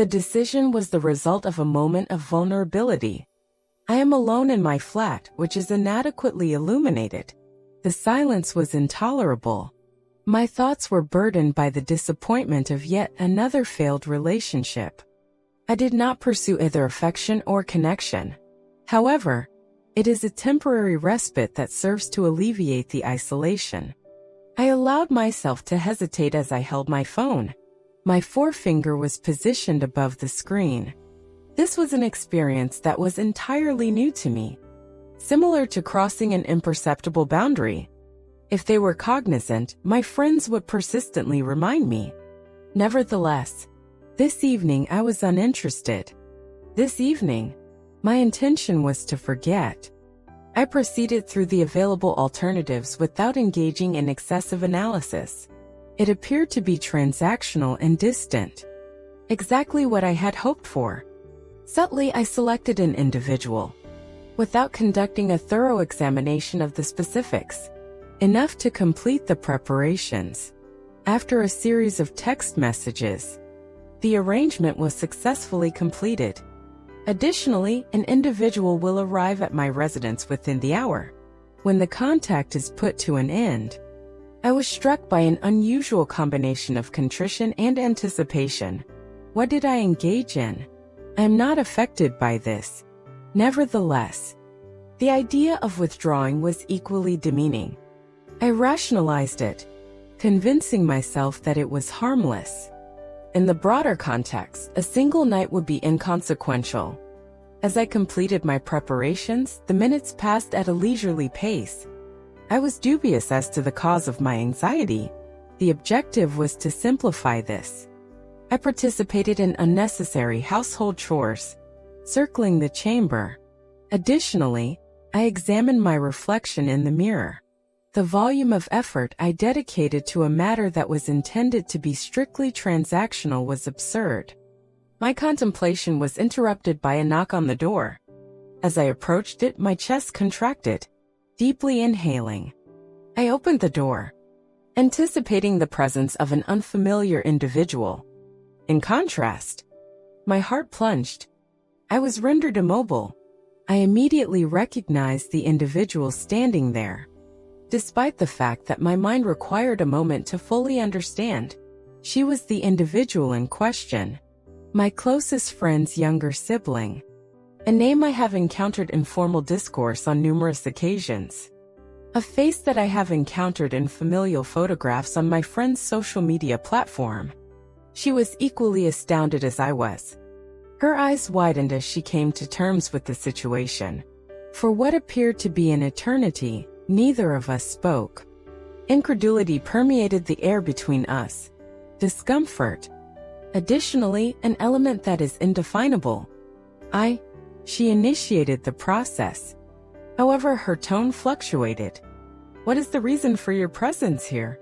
The decision was the result of a moment of vulnerability. I am alone in my flat, which is inadequately illuminated. The silence was intolerable. My thoughts were burdened by the disappointment of yet another failed relationship. I did not pursue either affection or connection. However, it is a temporary respite that serves to alleviate the isolation. I allowed myself to hesitate as I held my phone. My forefinger was positioned above the screen. This was an experience that was entirely new to me, similar to crossing an imperceptible boundary. If they were cognizant, my friends would persistently remind me. Nevertheless, this evening I was uninterested. This evening, my intention was to forget. I proceeded through the available alternatives without engaging in excessive analysis. It appeared to be transactional and distant. Exactly what I had hoped for. Subtly, I selected an individual, without conducting a thorough examination of the specifics, enough to complete the preparations. After a series of text messages, the arrangement was successfully completed. Additionally, an individual will arrive at my residence within the hour. When the contact is put to an end, I was struck by an unusual combination of contrition and anticipation. What did I engage in? I am not affected by this. Nevertheless, the idea of withdrawing was equally demeaning. I rationalized it, convincing myself that it was harmless. In the broader context, a single night would be inconsequential. As I completed my preparations, the minutes passed at a leisurely pace. I was dubious as to the cause of my anxiety. The objective was to simplify this. I participated in unnecessary household chores, circling the chamber. Additionally, I examined my reflection in the mirror. The volume of effort I dedicated to a matter that was intended to be strictly transactional was absurd. My contemplation was interrupted by a knock on the door. As I approached it, my chest contracted. Deeply inhaling, I opened the door, anticipating the presence of an unfamiliar individual. In contrast, my heart plunged. I was rendered immobile. I immediately recognized the individual standing there. Despite the fact that my mind required a moment to fully understand, she was the individual in question, my closest friend's younger sibling, a name I have encountered in formal discourse on numerous occasions, a face that I have encountered in familial photographs on my friend's social media platform. She was equally astounded as I was. Her eyes widened as she came to terms with the situation. For what appeared to be an eternity, neither of us spoke. Incredulity permeated the air between us. Discomfort. Additionally, an element that is indefinable. She initiated the process. However, her tone fluctuated. What is the reason for your presence here?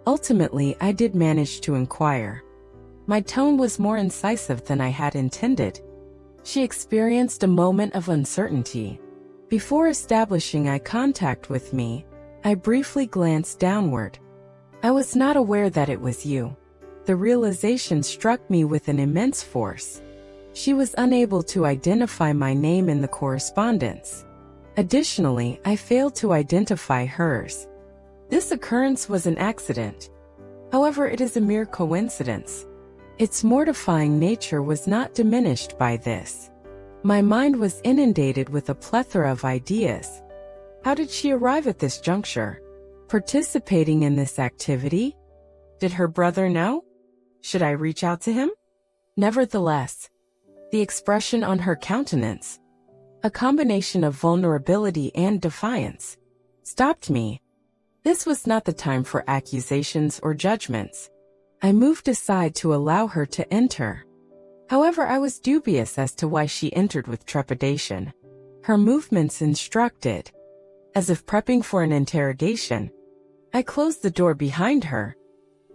Ultimately, I did manage to inquire. My tone was more incisive than I had intended. She experienced a moment of uncertainty. Before establishing eye contact with me, I briefly glanced downward. I was not aware that it was you. The realization struck me with an immense force. She was unable to identify my name in the correspondence. Additionally, I failed to identify hers. This occurrence was an accident. However, it is a mere coincidence. Its mortifying nature was not diminished by this. My mind was inundated with a plethora of ideas. How did she arrive at this juncture? Participating in this activity? Did her brother know? Should I reach out to him? Nevertheless, the expression on her countenance, a combination of vulnerability and defiance, stopped me. This was not the time for accusations or judgments. I moved aside to allow her to enter. However, I was dubious as to why she entered with trepidation. Her movements instructed, as if prepping for an interrogation. I closed the door behind her.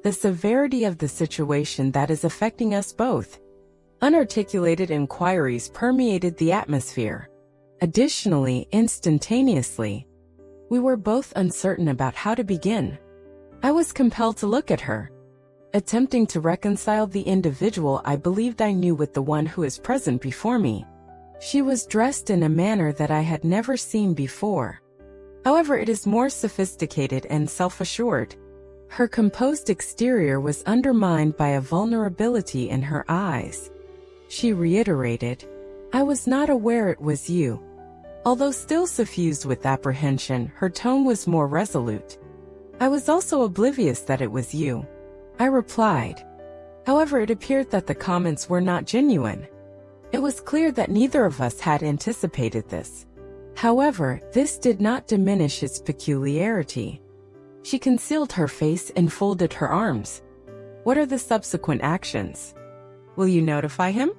The severity of the situation that is affecting us both. Unarticulated inquiries permeated the atmosphere. Additionally, instantaneously, we were both uncertain about how to begin. I was compelled to look at her. attempting to reconcile the individual I believed I knew with the one who is present before me. She was dressed in a manner that I had never seen before. However, it is more sophisticated and self-assured. Her composed exterior was undermined by a vulnerability in her eyes. She reiterated, "I was not aware it was you." Although still suffused with apprehension, her tone was more resolute. "I was also oblivious that it was you," I replied. However, it appeared that the comments were not genuine. It was clear that neither of us had anticipated this. However, this did not diminish its peculiarity. She concealed her face and folded her arms. "What are the subsequent actions? Will you notify him?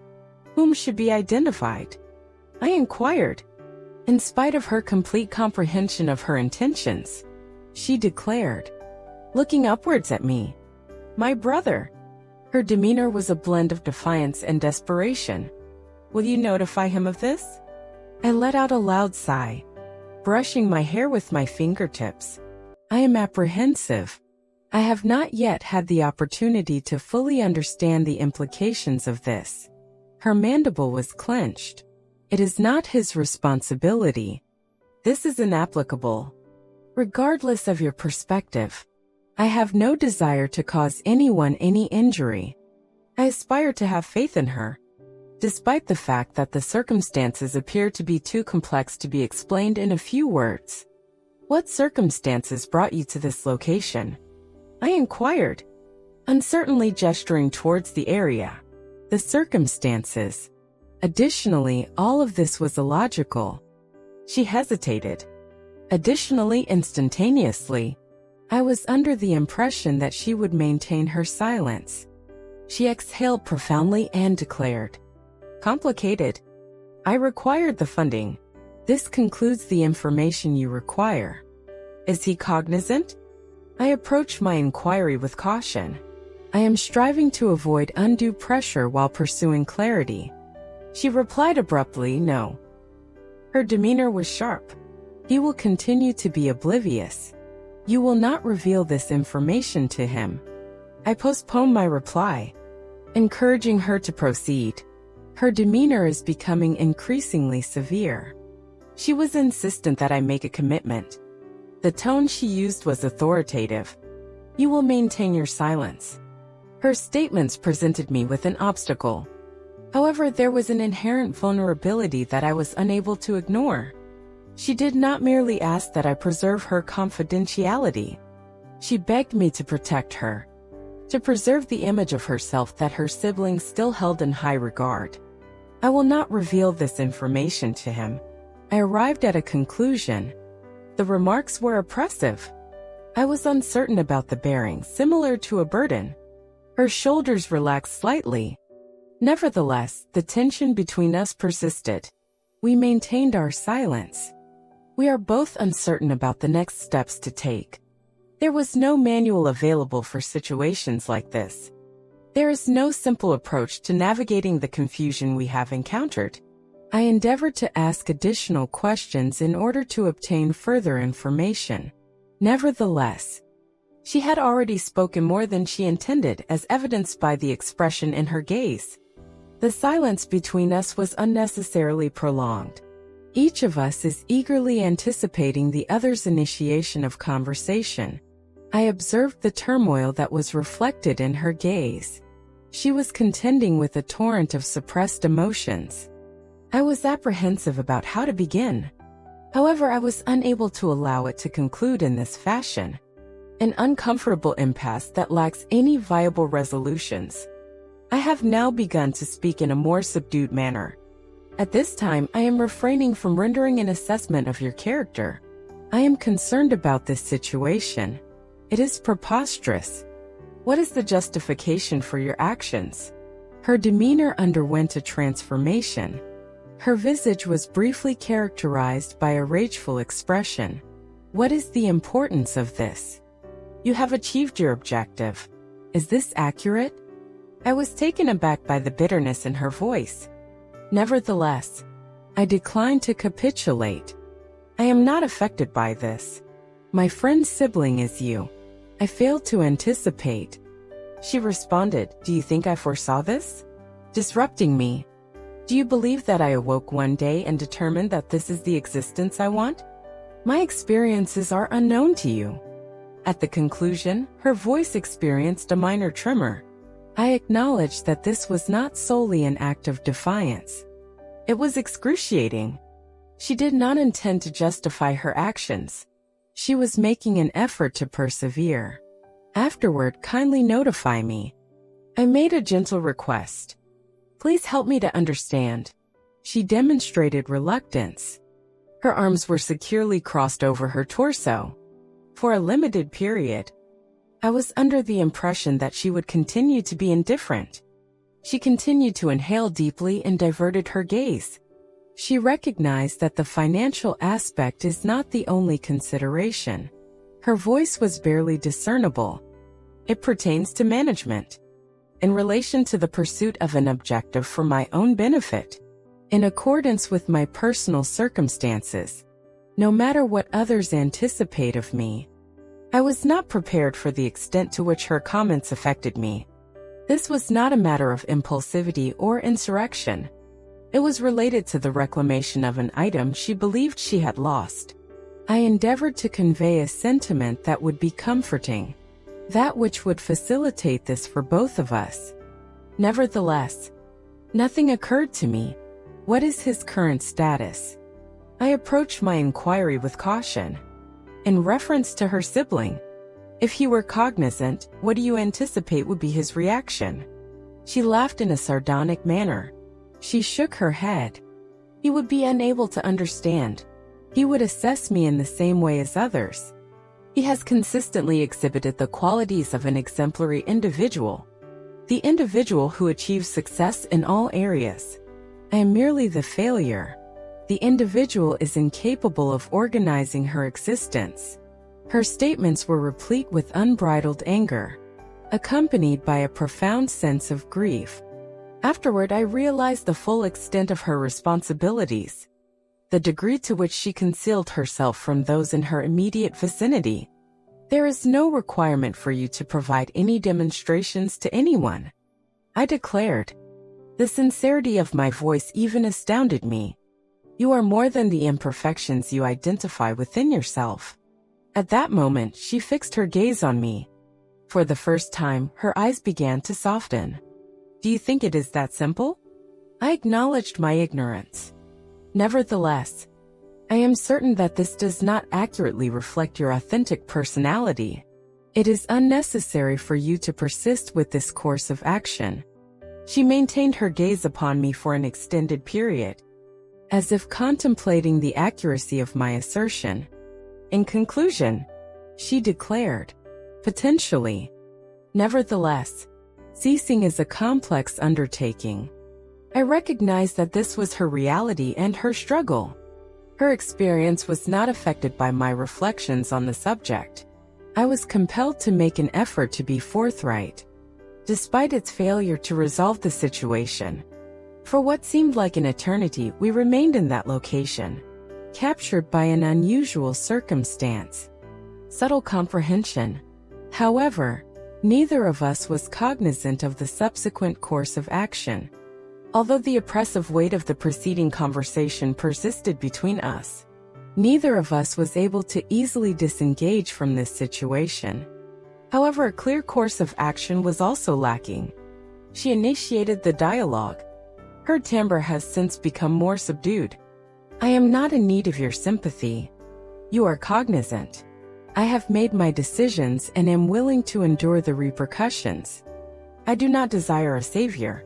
Whom should be identified?" I inquired. In spite of her complete comprehension of her intentions, she declared, looking upwards at me, "My brother." Her demeanor was a blend of defiance and desperation. "Will you notify him of this?" I let out a loud sigh, brushing my hair with my fingertips. I am apprehensive. I have not yet had the opportunity to fully understand the implications of this. Her mandible was clenched. "It is not his responsibility. This is inapplicable. Regardless of your perspective, I have no desire to cause anyone any injury. I aspire to have faith in her, despite the fact that the circumstances appear to be too complex to be explained in a few words." "What circumstances brought you to this location?" I inquired, uncertainly gesturing towards the area. "The circumstances. Additionally, all of this was illogical." She hesitated. "Additionally, instantaneously, I was under the impression that she would maintain her silence." She exhaled profoundly and declared, "Complicated. I required the funding. This concludes the information you require. Is he cognizant?" I approached my inquiry with caution. I am striving to avoid undue pressure while pursuing clarity. She replied abruptly, "No." Her demeanor was sharp. "He will continue to be oblivious. You will not reveal this information to him." I postponed my reply, encouraging her to proceed. Her demeanor is becoming increasingly severe. She was insistent that I make a commitment. The tone she used was authoritative. "You will maintain your silence." Her statements presented me with an obstacle. However, there was an inherent vulnerability that I was unable to ignore. She did not merely ask that I preserve her confidentiality. She begged me to protect her, to preserve the image of herself that her siblings still held in high regard. "I will not reveal this information to him." I arrived at a conclusion. The remarks were oppressive. I was uncertain about the bearing, similar to a burden. Her shoulders relaxed slightly. Nevertheless, the tension between us persisted. We maintained our silence. We are both uncertain about the next steps to take. There was no manual available for situations like this. There is no simple approach to navigating the confusion we have encountered. I endeavored to ask additional questions in order to obtain further information. Nevertheless, she had already spoken more than she intended, as evidenced by the expression in her gaze. The silence between us was unnecessarily prolonged. Each of us is eagerly anticipating the other's initiation of conversation. I observed the turmoil that was reflected in her gaze. She was contending with a torrent of suppressed emotions. I was apprehensive about how to begin. However, I was unable to allow it to conclude in this fashion. An uncomfortable impasse that lacks any viable resolutions. I have now begun to speak in a more subdued manner. At this time, I am refraining from rendering an assessment of your character. I am concerned about this situation. It is preposterous. What is the justification for your actions? Her demeanor underwent a transformation. Her visage was briefly characterized by a rageful expression. What is the importance of this? You have achieved your objective. Is this accurate? I was taken aback by the bitterness in her voice. Nevertheless, I declined to capitulate. I am not affected by this. My friend's sibling is you. I failed to anticipate. She responded, "Do you think I foresaw this?" Disrupting me. "Do you believe that I awoke one day and determined that this is the existence I want? My experiences are unknown to you." At the conclusion, her voice experienced a minor tremor. I acknowledged that this was not solely an act of defiance. It was excruciating. She did not intend to justify her actions. She was making an effort to persevere. "Afterward, kindly notify me." I made a gentle request. "Please help me to understand." She demonstrated reluctance. Her arms were securely crossed over her torso. For a limited period, I was under the impression that she would continue to be indifferent. She continued to inhale deeply and diverted her gaze. She recognized that the financial aspect is not the only consideration. Her voice was barely discernible. "It pertains to management. In relation to the pursuit of an objective for my own benefit. In accordance with my personal circumstances. No matter what others anticipate of me." I was not prepared for the extent to which her comments affected me. This was not a matter of impulsivity or insurrection. It was related to the reclamation of an item she believed she had lost. I endeavored to convey a sentiment that would be comforting, that which would facilitate this for both of us. Nevertheless, nothing occurred to me. What is his current status? I approached my inquiry with caution. In reference to her sibling, if he were cognizant, what do you anticipate would be his reaction? She laughed in a sardonic manner. She shook her head. He would be unable to understand. He would assess me in the same way as others. He has consistently exhibited the qualities of an exemplary individual. The individual who achieves success in all areas. I am merely the failure. The individual is incapable of organizing her existence. Her statements were replete with unbridled anger, accompanied by a profound sense of grief. Afterward, I realized the full extent of her responsibilities, the degree to which she concealed herself from those in her immediate vicinity. "There is no requirement for you to provide any demonstrations to anyone," I declared. The sincerity of my voice even astounded me. "You are more than the imperfections you identify within yourself." At that moment, she fixed her gaze on me. For the first time, her eyes began to soften. "Do you think it is that simple?" I acknowledged my ignorance. "Nevertheless, I am certain that this does not accurately reflect your authentic personality. It is unnecessary for you to persist with this course of action." She maintained her gaze upon me for an extended period, as if contemplating the accuracy of my assertion. In conclusion, she declared, "Potentially. Nevertheless, ceasing is a complex undertaking." I recognized that this was her reality and her struggle. Her experience was not affected by my reflections on the subject. I was compelled to make an effort to be forthright, despite its failure to resolve the situation. For what seemed like an eternity, we remained in that location, captured by an unusual circumstance. Subtle comprehension. However, neither of us was cognizant of the subsequent course of action. Although the oppressive weight of the preceding conversation persisted between us, neither of us was able to easily disengage from this situation. However, a clear course of action was also lacking. She initiated the dialogue. Her timbre has since become more subdued. "I am not in need of your sympathy. You are cognizant. I have made my decisions and am willing to endure the repercussions. I do not desire a savior.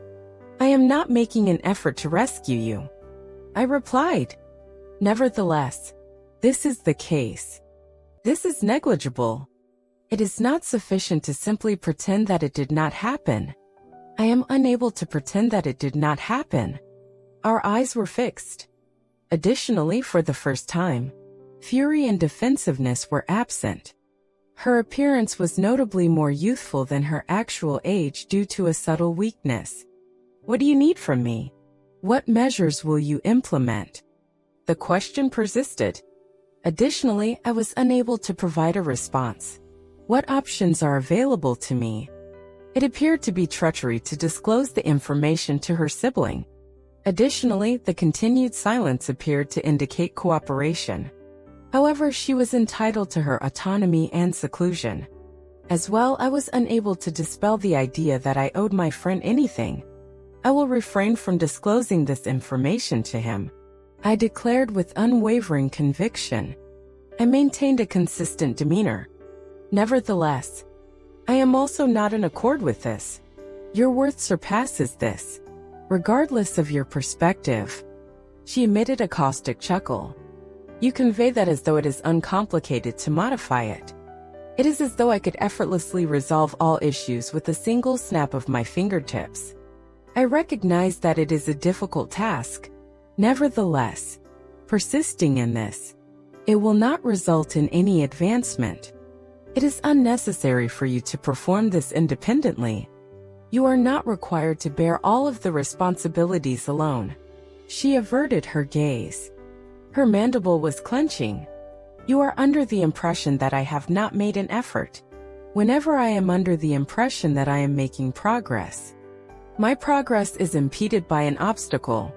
I am not making an effort to rescue you," I replied. "Nevertheless, this is the case. This is negligible. It is not sufficient to simply pretend that it did not happen. I am unable to pretend that it did not happen." Our eyes were fixed. Additionally, for the first time, fury and defensiveness were absent. Her appearance was notably more youthful than her actual age due to a subtle weakness. "What do you need from me? What measures will you implement?" The question persisted. Additionally, I was unable to provide a response. "What options are available to me?" It appeared to be treachery to disclose the information to her sibling. Additionally, the continued silence appeared to indicate cooperation. However, she was entitled to her autonomy and seclusion. As well, I was unable to dispel the idea that I owed my friend anything. I will refrain from disclosing this information to him, I declared with unwavering conviction. I maintained a consistent demeanor. Nevertheless, I am also not in accord with this. Your worth surpasses this, regardless of your perspective. She emitted a caustic chuckle. You convey that as though it is uncomplicated to modify it. It is as though I could effortlessly resolve all issues with a single snap of my fingertips. I recognize that it is a difficult task. Nevertheless, persisting in this, it will not result in any advancement. It is unnecessary for you to perform this independently. You are not required to bear all of the responsibilities alone. She averted her gaze. Her mandible was clenching. You are under the impression that I have not made an effort. Whenever I am under the impression that I am making progress, my progress is impeded by an obstacle.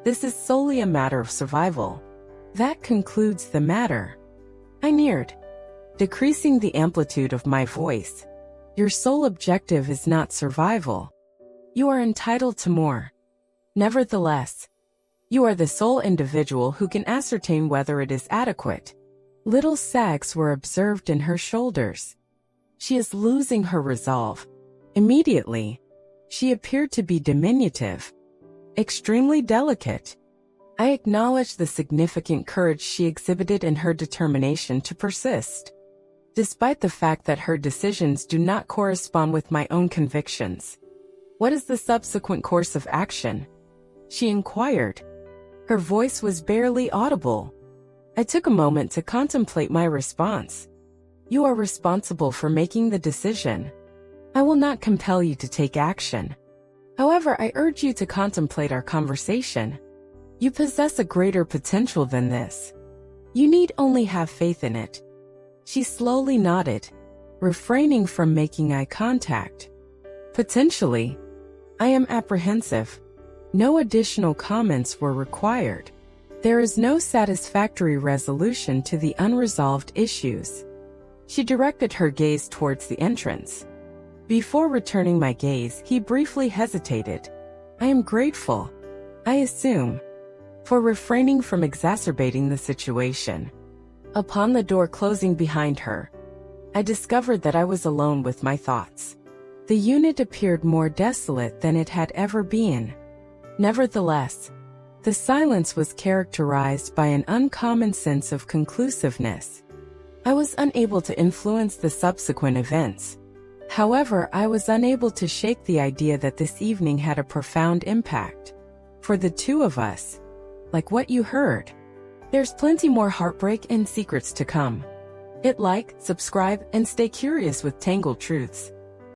This is solely a matter of survival. That concludes the matter. I neared, decreasing the amplitude of my voice. Your sole objective is not survival. You are entitled to more. Nevertheless, you are the sole individual who can ascertain whether it is adequate. Little sags were observed in her shoulders. She is losing her resolve. Immediately, she appeared to be diminutive, extremely delicate. I acknowledged the significant courage she exhibited in her determination to persist, despite the fact that her decisions do not correspond with my own convictions. What is the subsequent course of action? She inquired. Her voice was barely audible. I took a moment to contemplate my response. You are responsible for making the decision. I will not compel you to take action. However, I urge you to contemplate our conversation. You possess a greater potential than this. You need only have faith in it. She slowly nodded, refraining from making eye contact. Potentially. I am apprehensive. No additional comments were required. There is no satisfactory resolution to the unresolved issues. She directed her gaze towards the entrance. Before returning my gaze, he briefly hesitated. I am grateful, I assume, for refraining from exacerbating the situation. Upon the door closing behind her, I discovered that I was alone with my thoughts. The unit appeared more desolate than it had ever been. Nevertheless, the silence was characterized by an uncommon sense of conclusiveness. I was unable to influence the subsequent events. However, I was unable to shake the idea that this evening had a profound impact. For the two of us, like what you heard. There's plenty more heartbreak and secrets to come. Hit like, subscribe, and stay curious with Tangled Truths.